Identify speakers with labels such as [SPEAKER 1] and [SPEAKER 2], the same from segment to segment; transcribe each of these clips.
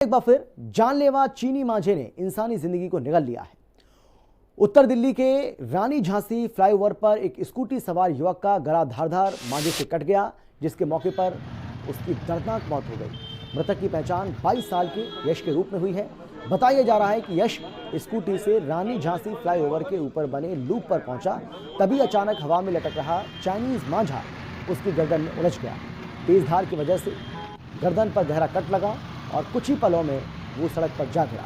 [SPEAKER 1] एक बार फिर जानलेवा चीनी मांझे ने इंसानी जिंदगी को निगल लिया है। उत्तर दिल्ली के रानी झांसी फ्लाईओवर पर एक स्कूटी सवार युवक का गला धारदार मांझे से कट गया, जिसके मौके पर उसकी दर्दनाक मौत हो गई। मृतक की पहचान 22 साल के यश के रूप में हुई है। बताया जा रहा है कि यश स्कूटी से रानी झांसी फ्लाईओवर के ऊपर बने लूप पर पहुंचा, तभी अचानक हवा में लटक रहा चाइनीज मांझा उसकी गर्दन में उलझ गया। तेज धार की वजह से गर्दन पर गहरा कट लगा और कुछ ही पलों में वो सड़क पर जा गिरा।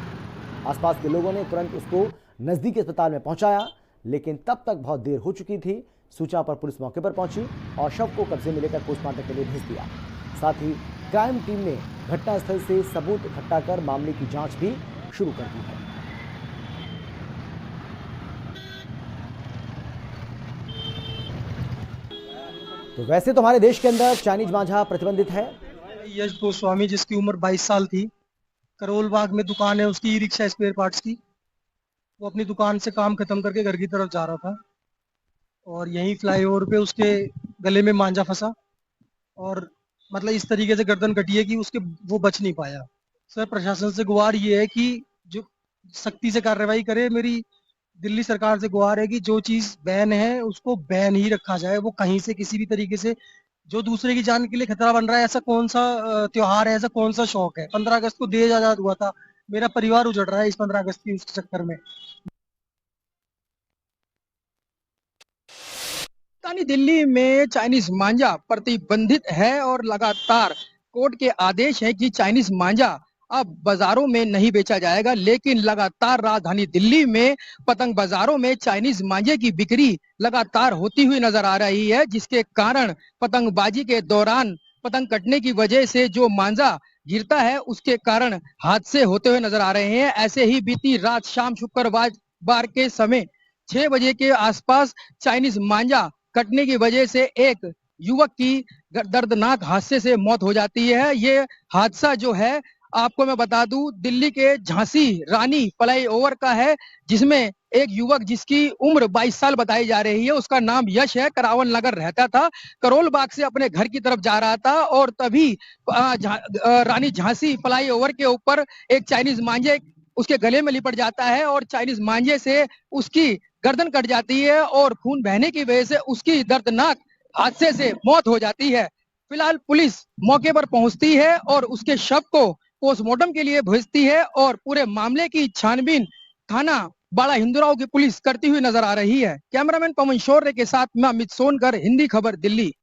[SPEAKER 1] आसपास के लोगों ने तुरंत उसको नजदीकी अस्पताल में पहुंचाया, लेकिन तब तक बहुत देर हो चुकी थी। सूचना पर पुलिस मौके पर पहुंची और शव को कब्जे में लेकर पोस्टमार्टम के लिए भेज दिया। साथ ही क्राइम टीम ने घटनास्थल से सबूत इकट्ठा कर मामले की जांच भी शुरू कर दी है। तो वैसे तो हमारे देश के अंदर चाइनीज मांझा प्रतिबंधित है।
[SPEAKER 2] यश गोस्वामी, जिसकी उम्र 22 साल थी, करोल बाग में दुकान है उसकी, ई रिक्शा स्पेयर पार्ट्स की। वो अपनी दुकान से काम खत्म करके घर की तरफ जा रहा था और यहीं फ्लाईओवर पे उसके गले में मांझा फंसा और मतलब इस तरीके से गर्दन कटी है कि उसके वो बच नहीं पाया। सर, प्रशासन से गुहार ये है कि जो सख्ती से कार्रवाई करे। मेरी दिल्ली सरकार से गुहार है कि जो चीज बैन है उसको बैन ही रखा जाए। वो कहीं से किसी भी तरीके से जो दूसरे की जान के लिए खतरा बन रहा है, ऐसा कौन सा त्योहार है, ऐसा कौन सा शौक है। 15 अगस्त को देश आजाद हुआ था, मेरा परिवार उजड़ रहा है इस 15 अगस्त की उस चक्कर में।
[SPEAKER 3] राजधानी दिल्ली में चाइनीज मांझा प्रतिबंधित है और लगातार कोर्ट के आदेश है कि चाइनीज मांझा अब बाजारों में नहीं बेचा जाएगा, लेकिन लगातार राजधानी दिल्ली में पतंग बाजारों में चाइनीज मांझे की बिक्री लगातार होती हुई नजर आ रही है, जिसके कारण पतंगबाजी के दौरान पतंग कटने की वजह से जो मांझा गिरता है उसके कारण हादसे होते हुए नजर आ रहे हैं। ऐसे ही बीती रात शाम शुक्रवार के समय 6 बजे के आसपास चाइनीज मांझा कटने की वजह से एक युवक की दर्दनाक हादसे से मौत हो जाती है। ये हादसा जो है, आपको मैं बता दूं, दिल्ली के झांसी रानी फ्लाईओवर का है, जिसमें एक युवक जिसकी उम्र 22 साल बताई जा रही है, उसका नाम यश है, करावल नगर रहता था, करोल बाग से अपने घर की तरफ जा रहा था और तभी रानी झांसी फ्लाईओवर के ऊपर एक चाइनीज मांझे उसके गले में लिपट जाता है और चाइनीज मांझे से उसकी गर्दन कट जाती है और खून बहने की वजह से उसकी दर्दनाक हादसे से मौत हो जाती है। फिलहाल पुलिस मौके पर पहुंचती है और उसके शव को पोस्टमार्टम के लिए भेजती है और पूरे मामले की छानबीन थाना बाड़ा हिंदुराव की पुलिस करती हुई नजर आ रही है। कैमरामैन पवन शौर्य के साथ मैं अमित सोनकर, हिंदी खबर, दिल्ली।